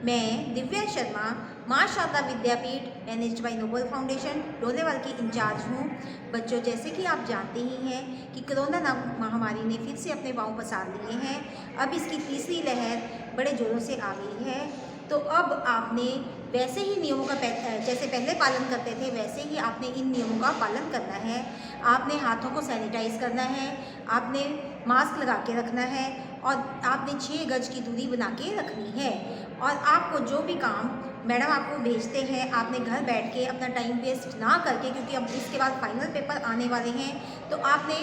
मैं दिव्या शर्मा माँ शारदा विद्यापीठ managed by Nobel foundation डोलेवाल की इंचार्ज हूँ। बच्चों, जैसे कि आप जानते ही हैं कि कोरोना नाम महामारी ने फिर से अपने पाँव पसार लिए हैं। अब इसकी तीसरी लहर बड़े ज़ोरों से आ गई है। तो अब आपने वैसे ही नियमों का जैसे पहले पालन करते थे वैसे ही आपने इन नियमों का पालन करना है। आपने हाथों को सैनिटाइज करना है, आपने मास्क लगा के रखना है और आपने 6 गज की दूरी बना के रखनी है। और आपको जो भी काम मैडम आपको भेजते हैं आपने घर बैठ के अपना टाइम वेस्ट ना करके, क्योंकि अब इसके बाद फाइनल पेपर आने वाले हैं, तो आपने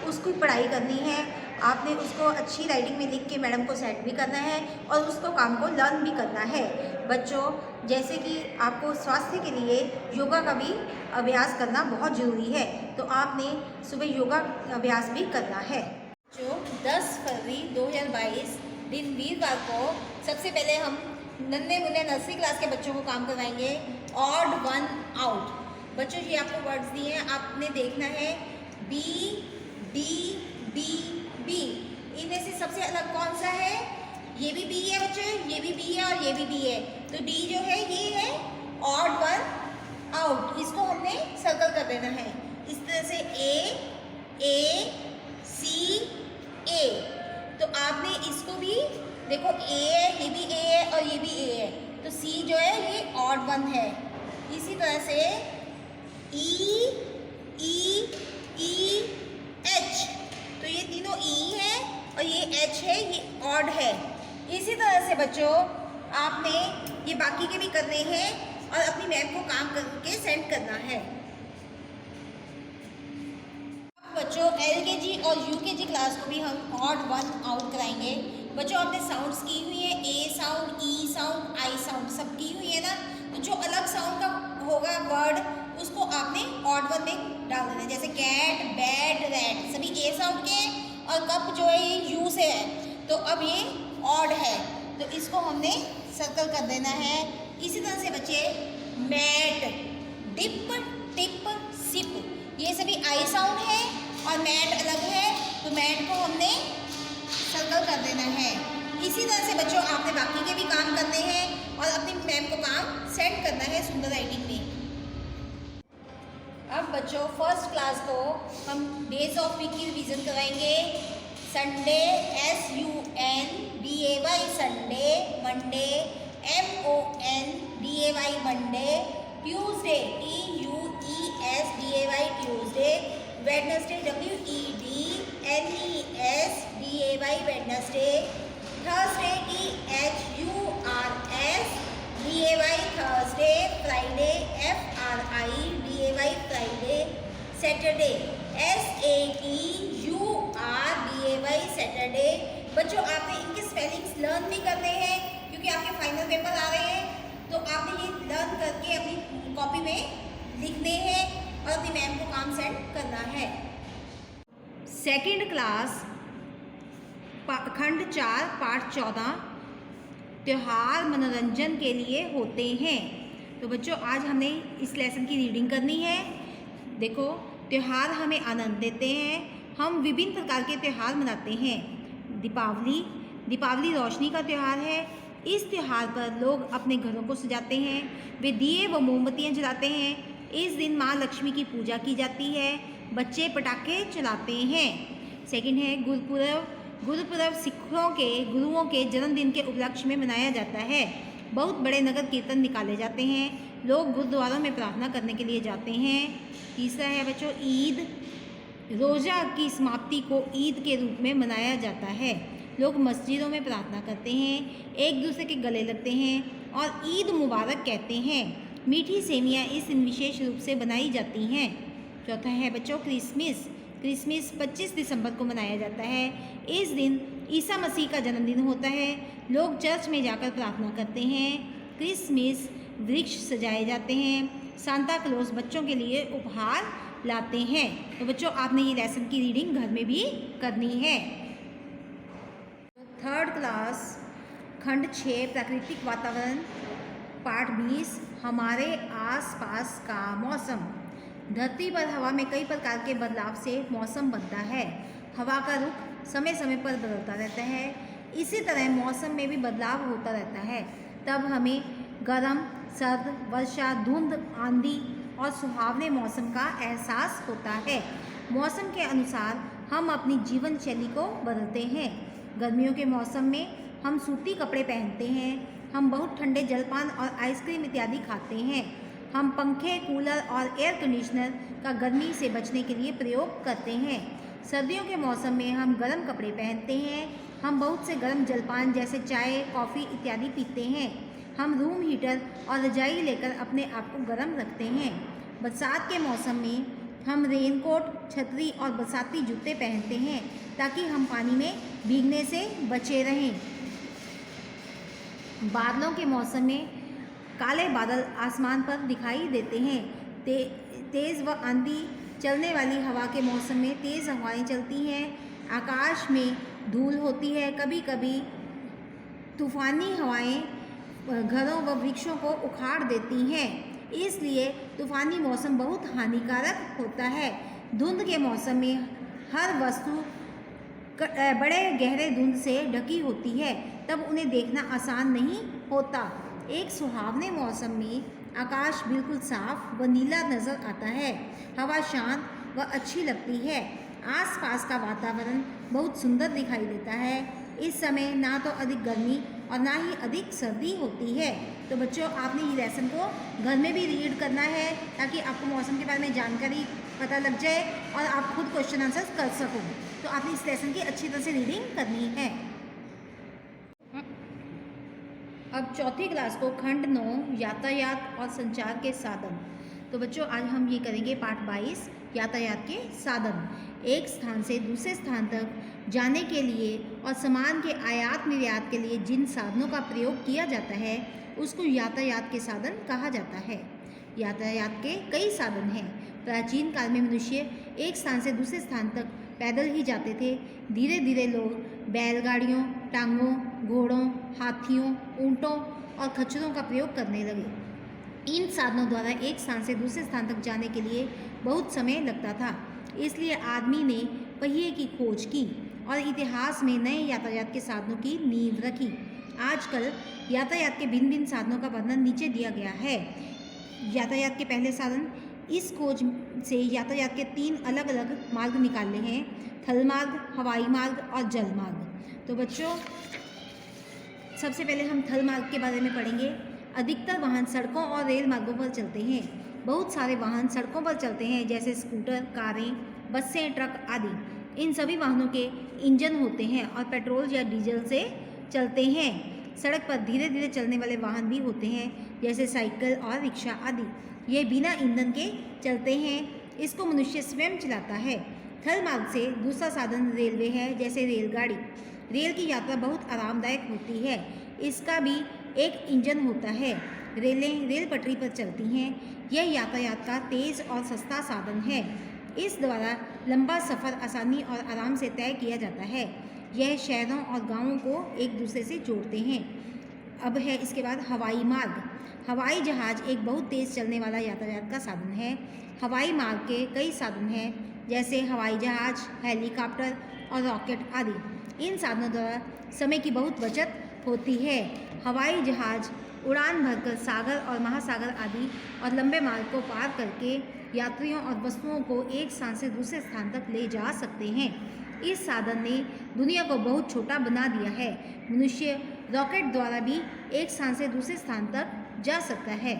उसकी पढ़ाई करनी है। आपने उसको अच्छी राइटिंग में लिख के मैडम को सेंड भी करना है और उसको काम को लर्न भी करना है। बच्चों, जैसे कि आपको स्वास्थ्य के लिए योगा का भी अभ्यास करना बहुत ज़रूरी है, तो आपने सुबह योगा अभ्यास भी करना है। जो 10 फरवरी 2022 दिन वीरवार को सबसे पहले हम नन्हे मुन्ने नर्सरी क्लास के बच्चों को काम करवाएंगे ऑड वन आउट। बच्चों, ये आपको वर्ड्स दिए हैं, आपने देखना है बी डी डी बी। इनमें से सबसे अलग कौन सा है? ये भी बी है बच्चों, ये भी बी है और ये भी बी है। तो डी जो है ये है ऑड वन आउट, इसको हमने सर्कल कर देना है इस तरह से ए सी ए। तो आपने इसको भी देखो, ए है, ये भी ए है और ये भी ए है, तो सी जो है ये ऑड वन है। इसी तरह से ई एच, तो ये तीनों ई है और ये एच है, ये ऑड है। इसी तरह से बच्चों आपने ये बाकी के भी करने हैं और अपनी मैम को काम करके सेंड करना है। बच्चों, LKG और UKG क्लास को भी हम ऑड वन आउट कराएंगे। बच्चों, आपने साउंड्स की हुई है, A sound, E sound, I sound सब की हुई है ना। तो जो अलग साउंड का होगा वर्ड उसको आपने ऑड वन में डाल देना है। जैसे कैट, बैट, रैट सभी ए साउंड के, और कप जो है ये यू से है, तो अब ये ऑड है, तो इसको हमने सर्कल कर देना है। इसी तरह से बच्चे मैट, डिप, टिप, सिप ये सभी आई साउंड है और मैट अलग है, तो मैट को हमने सर्कल कर देना है। इसी तरह से बच्चों आपने बाकी के भी काम करने हैं और अपनी मैम को काम सेंड करना है सुंदर राइटिंग में। अब बच्चों फर्स्ट क्लास को हम डेज ऑफ वीक की रिवीजन कराएंगे। Sunday SUNDAY Sunday, Monday MONDAY Monday, Tuesday TUESDAY Tuesday, Wednesday WEDNESDAY Wednesday, Thursday THURSDAY Thursday, Friday FRIDAY Friday, Saturday SATURDAY Saturday. बच्चों, आपने इनके स्पेलिंग्स लर्न भी करने हैं क्योंकि आपके फाइनल पेपर आ रहे हैं, तो आपने ये लर्न करके अपनी कॉपी में लिखने हैं और अपनी मैम को काम सेंड करना है। सेकंड क्लास खंड 4 पाठ 14 त्योहार मनोरंजन के लिए होते हैं। तो बच्चों आज हमने इस लेसन की रीडिंग करनी है। देखो, त्योहार हमें आनंद देते हैं। हम विभिन्न प्रकार के त्योहार मनाते हैं। दीपावली रोशनी का त्यौहार है। इस त्यौहार पर लोग अपने घरों को सजाते हैं, वे दिए व मोमबत्तियाँ जलाते हैं। इस दिन माँ लक्ष्मी की पूजा की जाती है, बच्चे पटाखे चलाते हैं। सेकंड है गुरुपुरब सिखों के गुरुओं के जन्मदिन के उपलक्ष्य में मनाया जाता है। बहुत बड़े नगर कीर्तन निकाले जाते हैं, लोग गुरुद्वारों में प्रार्थना करने के लिए जाते हैं। तीसरा है बच्चों ईद, रोज़ा की समाप्ति को ईद के रूप में मनाया जाता है। लोग मस्जिदों में प्रार्थना करते हैं, एक दूसरे के गले लगते हैं और ईद मुबारक कहते हैं। मीठी सेमियाँ इस दिन विशेष रूप से बनाई जाती हैं। चौथा है बच्चों क्रिसमस 25 दिसंबर को मनाया जाता है। इस दिन ईसा मसीह का जन्मदिन होता है, लोग चर्च में जाकर प्रार्थना करते हैं। क्रिसमस वृक्ष सजाए जाते हैं, सांता क्लॉज बच्चों के लिए उपहार लाते हैं। तो बच्चों आपने ये लेसन की रीडिंग घर में भी करनी है। थर्ड क्लास खंड 6 प्राकृतिक वातावरण पाठ 20 हमारे आसपास का मौसम। धरती पर हवा में कई प्रकार के बदलाव से मौसम बनता है। हवा का रुख समय समय पर बदलता रहता है। इसी तरह मौसम में भी बदलाव होता रहता है। तब हमें गर्म, सर्द, वर्षा, धुंध, आंधी और सुहावने मौसम का एहसास होता है। मौसम के अनुसार हम अपनी जीवन शैली को बदलते हैं। गर्मियों के मौसम में हम सूती कपड़े पहनते हैं, हम बहुत ठंडे जलपान और आइसक्रीम इत्यादि खाते हैं। हम पंखे, कूलर और एयर कंडीशनर का गर्मी से बचने के लिए प्रयोग करते हैं। सर्दियों के मौसम में हम गर्म कपड़े पहनते हैं, हम बहुत से गर्म जलपान जैसे चाय, कॉफ़ी इत्यादि पीते हैं। हम रूम हीटर और रजाई लेकर अपने आप को गर्म रखते हैं। बरसात के मौसम में हम रेनकोट, छतरी और बरसाती जूते पहनते हैं ताकि हम पानी में भीगने से बचे रहें। बादलों के मौसम में काले बादल आसमान पर दिखाई देते हैं। तेज़ व आंधी चलने वाली हवा के मौसम में तेज़ हवाएं चलती हैं। आकाश में धूल होती है। कभी कभी तूफ़ानी हवाएं घरों व वृक्षों को उखाड़ देती हैं, इसलिए तूफ़ानी मौसम बहुत हानिकारक होता है। धुंध के मौसम में हर वस्तु बड़े गहरे धुंध से ढकी होती है, तब उन्हें देखना आसान नहीं होता। एक सुहावने मौसम में आकाश बिल्कुल साफ व नीला नज़र आता है। हवा शांत व अच्छी लगती है। आसपास का वातावरण बहुत सुंदर दिखाई देता है। इस समय ना तो अधिक गर्मी और ना ही अधिक सर्दी होती है। तो बच्चों, आपने ये लेसन को घर में भी रीड करना है ताकि आपको मौसम के बारे में जानकारी पता लग जाए और आप खुद क्वेश्चन आंसर कर सको। तो आपने इस लेसन की अच्छी तरह से रीडिंग करनी है। अब चौथी क्लास को खंड 9 यातायात और संचार के साधन। तो बच्चों, आज हम ये करेंगे पाठ 22 यातायात के साधन। एक स्थान से दूसरे स्थान तक जाने के लिए और सामान के आयात निर्यात के लिए जिन साधनों का प्रयोग किया जाता है उसको यातायात के साधन कहा जाता है। यातायात के कई साधन हैं। प्राचीन काल में मनुष्य एक स्थान से दूसरे स्थान तक पैदल ही जाते थे। धीरे धीरे लोग बैलगाड़ियों, टांगों, घोड़ों, हाथियों, ऊँटों और खच्चरों का प्रयोग करने लगे। इन साधनों द्वारा एक स्थान से दूसरे स्थान तक जाने के लिए बहुत समय लगता था, इसलिए आदमी ने पहिए की खोज की और इतिहास में नए यातायात के साधनों की नींव रखी। आजकल यातायात के भिन्न भिन्न साधनों का वर्णन नीचे दिया गया है। यातायात के पहले साधन। इस खोज से यातायात के 3 अलग अलग मार्ग निकाले हैं: थल मार्ग, हवाई मार्ग और जल मार्ग। तो बच्चों, सबसे पहले हम थल मार्ग के बारे में पढ़ेंगे। अधिकतर वाहन सड़कों और रेल मार्गों पर चलते हैं। बहुत सारे वाहन सड़कों पर चलते हैं, जैसे स्कूटर, कारें, बसें, ट्रक आदि। इन सभी वाहनों के इंजन होते हैं और पेट्रोल या डीजल से चलते हैं। सड़क पर धीरे धीरे चलने वाले वाहन भी होते हैं, जैसे साइकिल और रिक्शा आदि। ये बिना ईंधन के चलते हैं। इसको मनुष्य स्वयं चलाता है। थल मार्ग से दूसरा साधन रेलवे है, जैसे रेलगाड़ी। रेल की यात्रा बहुत आरामदायक होती है। इसका भी एक इंजन होता है। रेलें रेल पटरी पर चलती हैं। यह यातायात का तेज़ और सस्ता साधन है। इस द्वारा लंबा सफ़र आसानी और आराम से तय किया जाता है। यह शहरों और गांवों को एक दूसरे से जोड़ते हैं। अब है इसके बाद हवाई मार्ग। हवाई जहाज़ एक बहुत तेज़ चलने वाला यातायात का साधन है। हवाई मार्ग के कई साधन हैं, जैसे हवाई जहाज़, हेलीकॉप्टर और रॉकेट आदि। इन साधनों द्वारा समय की बहुत बचत होती है। हवाई जहाज़ उड़ान भरकर सागर और महासागर आदि और लंबे मार्ग को पार करके यात्रियों और वस्तुओं को एक स्थान से दूसरे स्थान तक ले जा सकते हैं। इस साधन ने दुनिया को बहुत छोटा बना दिया है। मनुष्य रॉकेट द्वारा भी एक स्थान से दूसरे स्थान तक जा सकता है।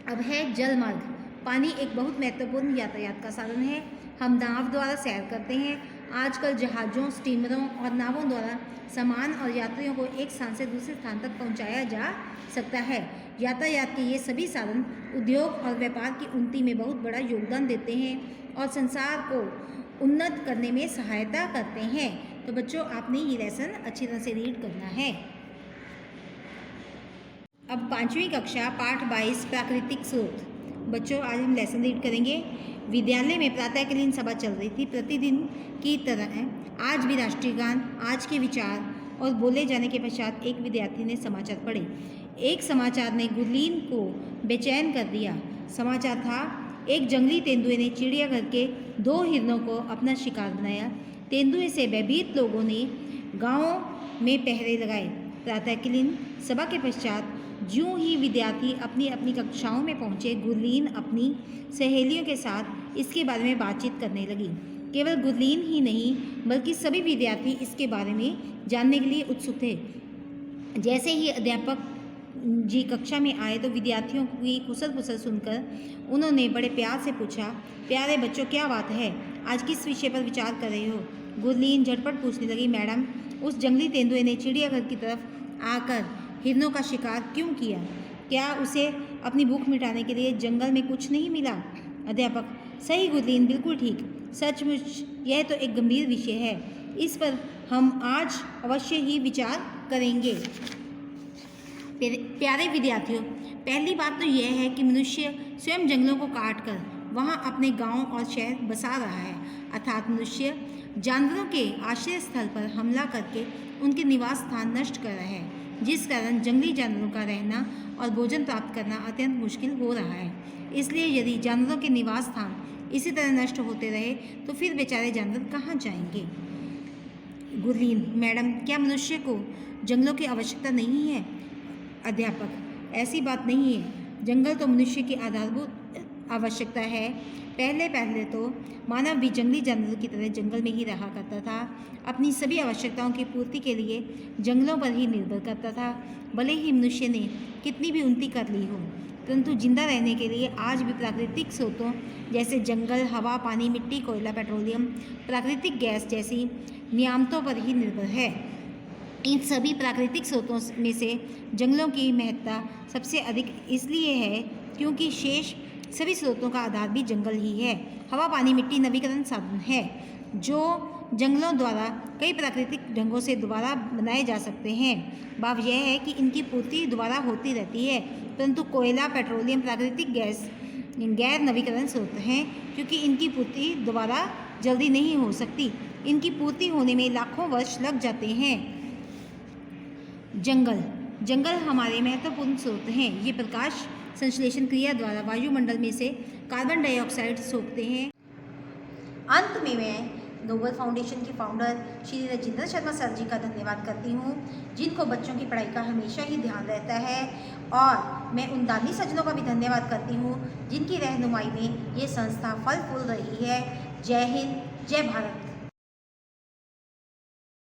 अब है जल मार्ग। पानी एक बहुत महत्वपूर्ण यातायात का साधन है। हम नाव द्वारा सैर करते हैं। आजकल जहाज़ों, स्टीमरों और नावों द्वारा सामान और यात्रियों को एक स्थान से दूसरे स्थान तक पहुंचाया जा सकता है। यातायात के ये सभी साधन उद्योग और व्यापार की उन्नति में बहुत बड़ा योगदान देते हैं और संसार को उन्नत करने में सहायता करते हैं। तो बच्चों, आपने ये लेसन अच्छी तरह से रीड करना है। अब 5वीं कक्षा पाठ 22 प्राकृतिक स्रोत। बच्चों, आज हम लेसन रीड करेंगे। विद्यालय में प्रातःकालीन सभा चल रही थी। प्रतिदिन की तरह आज भी राष्ट्रीय गान, आज के विचार और बोले जाने के पश्चात एक विद्यार्थी ने समाचार पढ़े। एक समाचार ने गुरलीन को बेचैन कर दिया। समाचार था, एक जंगली तेंदुए ने चिड़ियाघर के 2 हिरणों को अपना शिकार बनाया। तेंदुए से भयभीत लोगों ने गाँवों में पहरे लगाए। प्रातःकालीन सभा के पश्चात ज्यों ही विद्यार्थी अपनी अपनी कक्षाओं में पहुँचे, गुरलीन अपनी सहेलियों के साथ इसके बारे में बातचीत करने लगी। केवल गुरलीन ही नहीं बल्कि सभी विद्यार्थी इसके बारे में जानने के लिए उत्सुक थे। जैसे ही अध्यापक जी कक्षा में आए तो विद्यार्थियों की कुशल कुशल सुनकर उन्होंने बड़े प्यार से पूछा, प्यारे बच्चों क्या बात है, आज किस विषय पर विचार कर रहे हो? गुरलीन झटपट पूछने लगी, मैडम उस जंगली तेंदुए ने चिड़ियाघर की तरफ आकर हिरणों का शिकार क्यों किया? क्या उसे अपनी भूख मिटाने के लिए जंगल में कुछ नहीं मिला? अध्यापक, सही गुरलीन, बिल्कुल ठीक। सचमुच यह तो एक गंभीर विषय है, इस पर हम आज अवश्य ही विचार करेंगे। प्यारे विद्यार्थियों, पहली बात तो यह है कि मनुष्य स्वयं जंगलों को काट कर वहाँ अपने गांव और शहर बसा रहा है, अर्थात मनुष्य जानवरों के आश्रय स्थल पर हमला करके उनके निवास स्थान नष्ट कर रहा है, जिस कारण जंगली जानवरों का रहना और भोजन प्राप्त करना अत्यंत मुश्किल हो रहा है। इसलिए यदि जानवरों के निवास स्थान इसी तरह नष्ट होते रहे तो फिर बेचारे जानवर कहाँ जाएंगे? गुरलीन, मैडम क्या मनुष्य को जंगलों की आवश्यकता नहीं है? अध्यापक, ऐसी बात नहीं है, जंगल तो मनुष्य की आधारभूत आवश्यकता है। पहले तो मानव भी जंगली जानवरों की तरह जंगल में ही रहा करता था, अपनी सभी आवश्यकताओं की पूर्ति के लिए जंगलों पर ही निर्भर करता था। भले ही मनुष्य ने कितनी भी उन्नति कर ली हो, परंतु जिंदा रहने के लिए आज भी प्राकृतिक स्रोतों जैसे जंगल, हवा, पानी, मिट्टी, कोयला, पेट्रोलियम, प्राकृतिक गैस जैसी नियामतों पर ही निर्भर है। इन सभी प्राकृतिक स्रोतों में से जंगलों की महत्ता सबसे अधिक इसलिए है क्योंकि शेष सभी स्रोतों का आधार भी जंगल ही है। हवा, पानी, मिट्टी नवीकरण साधन है जो जंगलों द्वारा कई प्राकृतिक ढंगों से दोबारा बनाए जा सकते हैं। भाव यह है कि इनकी पूर्ति दोबारा होती रहती है, परंतु कोयला, पेट्रोलियम, प्राकृतिक गैस गैर नवीकरण स्रोत हैं क्योंकि इनकी पूर्ति दोबारा जल्दी नहीं हो सकती। इनकी पूर्ति होने में लाखों वर्ष लग जाते हैं। जंगल हमारे महत्वपूर्ण स्रोत हैं। ये प्रकाश संश्लेषण क्रिया द्वारा वायुमंडल में से कार्बन डाइऑक्साइड सोखते हैं। अंत में मैं नोबल फाउंडेशन के फाउंडर श्री राजेंद्र शर्मा सर जी का धन्यवाद करती हूँ, जिनको बच्चों की पढ़ाई का हमेशा ही ध्यान रहता है, और मैं उन दानी सज्जनों का भी धन्यवाद करती हूँ जिनकी रहनुमाई में ये संस्था फल फूल रही है। जय हिंद, जय भारत।